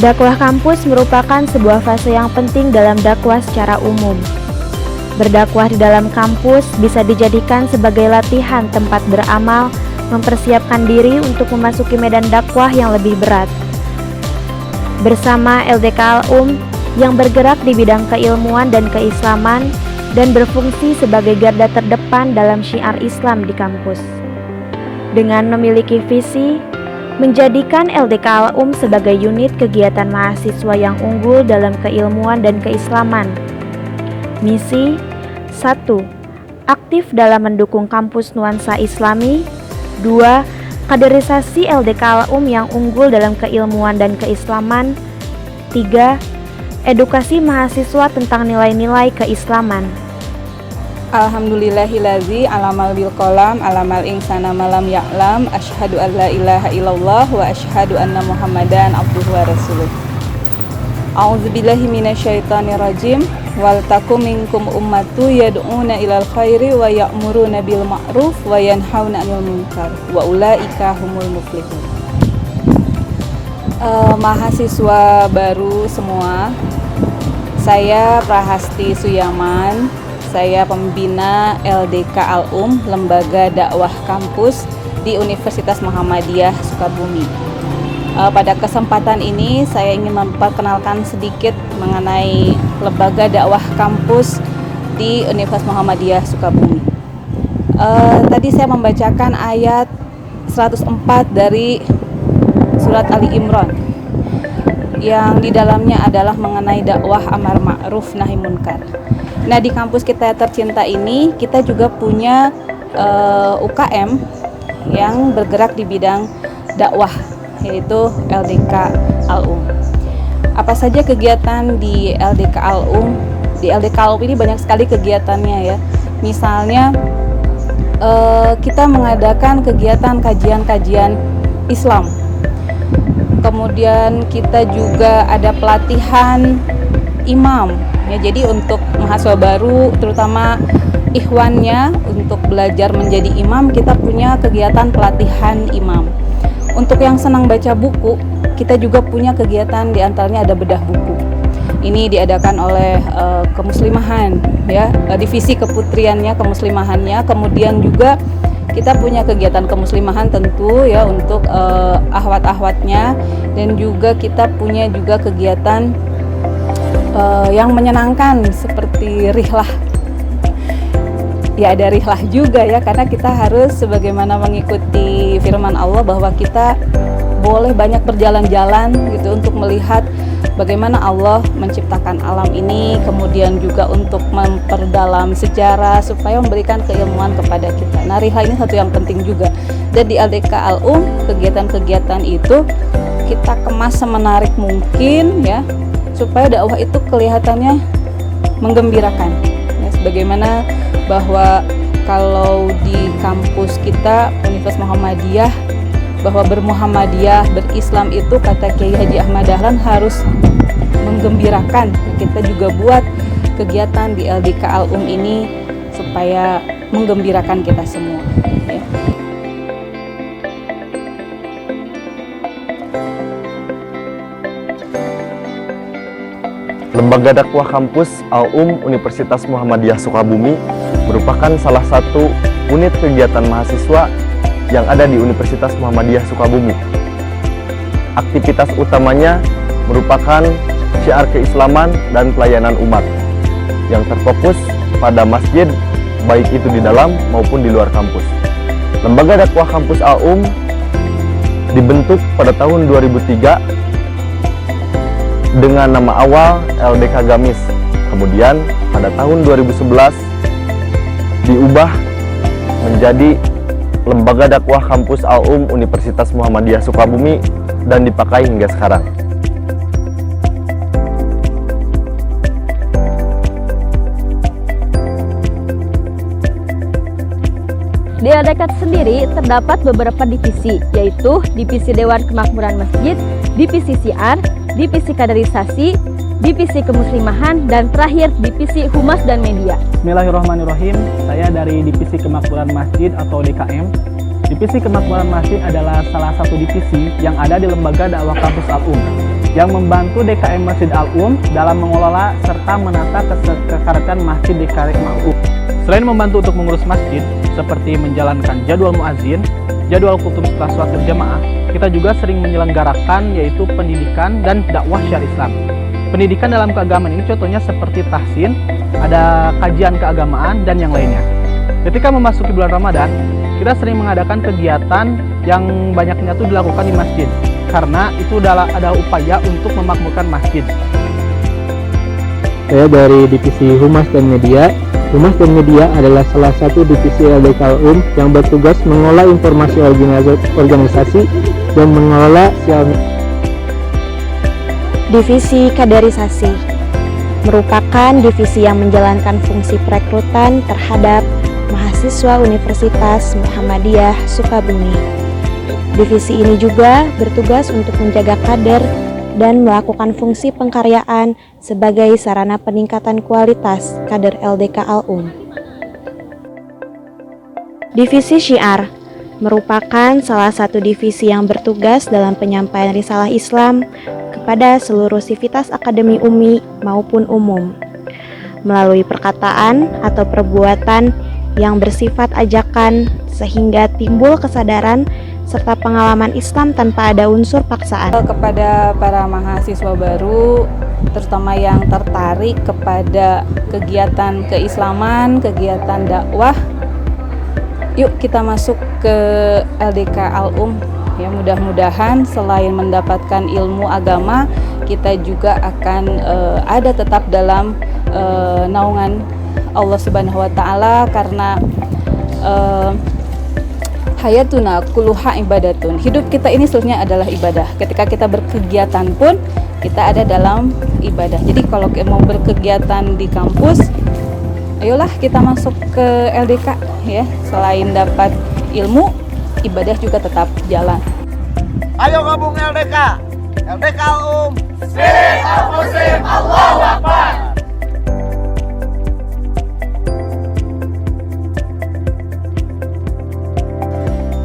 Dakwah kampus merupakan sebuah fase yang penting dalam dakwah secara umum. Berdakwah di dalam kampus bisa dijadikan sebagai latihan tempat beramal, mempersiapkan diri untuk memasuki medan dakwah yang lebih berat. Bersama LDK Al-Um yang bergerak di bidang keilmuan dan keislaman dan berfungsi sebagai garda terdepan dalam syiar Islam di kampus. Dengan memiliki visi menjadikan LDK Al-Um sebagai unit kegiatan mahasiswa yang unggul dalam keilmuan dan keislaman. Misi 1. Aktif dalam mendukung kampus nuansa Islami. 2. Kaderisasi LDK Al-Um yang unggul dalam keilmuan dan keislaman. 3. Edukasi mahasiswa tentang nilai-nilai keislaman. Alhamdulillahillazi alamal bil qalam alamal insana malam ya'lam asyhadu an la ilaha illallah wa asyhadu anna muhammadan abduhu wa rasuluh. A'udzubillahi minasyaitonir rajim. Wal takum minkum ummatu yad'una ilal khairi wa ya'muruna bil ma'ruf wa yanhauna 'anil munkar wa ulaika humul muflihun. Mahasiswa baru semua, saya Prahasti Suyaman. Saya pembina LDK Al-Um, Lembaga Dakwah Kampus di Universitas Muhammadiyah Sukabumi. Pada kesempatan ini saya ingin memperkenalkan sedikit mengenai Lembaga Dakwah Kampus di Universitas Muhammadiyah Sukabumi. Tadi saya membacakan ayat 104 dari surat Ali Imran yang di dalamnya adalah mengenai dakwah amar ma'ruf nahi munkar. Nah, di kampus kita tercinta ini kita juga punya UKM yang bergerak di bidang dakwah, yaitu LDK Al-Um. Apa saja kegiatan di LDK Al-Um? Di LDK Al-Um ini banyak sekali kegiatannya ya. Misalnya kita mengadakan kegiatan kajian-kajian Islam. Kemudian kita juga ada pelatihan imam. Ya, jadi untuk mahasiswa baru, terutama ikhwannya, untuk belajar menjadi imam, kita punya kegiatan pelatihan imam. Untuk yang senang baca buku, kita juga punya kegiatan, diantaranya ada bedah buku. Ini diadakan oleh kemuslimahan, ya, divisi keputriannya, kemuslimahannya. Kemudian juga kita punya kegiatan kemuslimahan tentu ya untuk ahwat-ahwatnya, dan juga kita punya juga kegiatan yang menyenangkan seperti rihlah. Ya, ada rihlah juga ya, karena kita harus sebagaimana mengikuti firman Allah bahwa kita boleh banyak berjalan-jalan gitu untuk melihat bagaimana Allah menciptakan alam ini, kemudian juga untuk memperdalam sejarah supaya memberikan keilmuan kepada kita. Nah, rihlah ini satu yang penting juga. Dan di LDK Al-Um, kegiatan-kegiatan itu kita kemas semenarik mungkin ya, supaya dakwah itu kelihatannya menggembirakan ya, sebagaimana bahwa kalau di kampus kita Universitas Muhammadiyah, bahwa bermuhammadiyah, berislam itu kata Kiai Haji Ahmad Dahlan harus menggembirakan. Kita juga buat kegiatan di LDK Al-Um ini supaya menggembirakan kita semua ya. Lembaga Dakwah Kampus Al-Um Universitas Muhammadiyah Sukabumi merupakan salah satu unit kegiatan mahasiswa yang ada di Universitas Muhammadiyah Sukabumi. Aktivitas utamanya merupakan syiar keislaman dan pelayanan umat yang terfokus pada masjid, baik itu di dalam maupun di luar kampus. Lembaga Dakwah Kampus Al-Um dibentuk pada tahun 2003 dengan nama awal LDK Gamis. Kemudian pada tahun 2011 diubah menjadi Lembaga Dakwah Kampus Al-Um Universitas Muhammadiyah Sukabumi dan dipakai hingga sekarang. Di LDK sendiri terdapat beberapa divisi, yaitu Divisi Dewan Kemakmuran Masjid, Divisi Syiar, Divisi Kaderisasi, Divisi Kemuslimahan, dan terakhir Divisi Humas dan Media. Bismillahirrahmanirrahim. Saya dari Divisi Kemakmuran Masjid atau DKM. Divisi Kemakmuran Masjid adalah salah satu divisi yang ada di Lembaga Dakwah Kampus Al-Um yang membantu DKM Masjid Al-Um dalam mengelola serta menata kesekretariatan Masjid DKM Al-Um. Selain membantu untuk mengurus masjid, seperti menjalankan jadwal muazin, jadwal kutub setelah sholat berjamaah, kita juga sering menyelenggarakan yaitu pendidikan dan dakwah syariah Islam. Pendidikan dalam keagamaan ini contohnya seperti tahsin, ada kajian keagamaan, dan yang lainnya. Ketika memasuki bulan Ramadan, kita sering mengadakan kegiatan yang banyaknya itu dilakukan di masjid, karena itu ada upaya untuk memakmurkan masjid. Saya dari Divisi Humas dan Media. Humas dan Media adalah salah satu divisi LDK Al-Um yang bertugas mengolah informasi organisasi dan mengelola sosial media. Divisi Kaderisasi merupakan divisi yang menjalankan fungsi perekrutan terhadap mahasiswa Universitas Muhammadiyah Sukabumi. Divisi ini juga bertugas untuk menjaga kader dan melakukan fungsi pengkaryaan sebagai sarana peningkatan kualitas kader LDK Al-Um. Divisi Syiar merupakan salah satu divisi yang bertugas dalam penyampaian risalah Islam kepada seluruh sivitas akademi UMI maupun umum, melalui perkataan atau perbuatan yang bersifat ajakan sehingga timbul kesadaran serta pengalaman Islam tanpa ada unsur paksaan. Kepada para mahasiswa baru, terutama yang tertarik kepada kegiatan keislaman, kegiatan dakwah, yuk kita masuk ke LDK Al-Um. Ya, mudah-mudahan selain mendapatkan ilmu agama, kita juga akan ada tetap dalam naungan Allah Subhanahu wa Ta'ala, karena hayatuna kulluha ibadatun. Hidup kita ini sebenarnya adalah ibadah. Ketika kita berkegiatan pun kita ada dalam ibadah. Jadi kalau mau berkegiatan di kampus, ayolah kita masuk ke LDK ya. Selain dapat ilmu, ibadah juga tetap jalan. Ayo gabung LDK. LDK Al-Um. Spirit of Muslim, Allahu Akbar.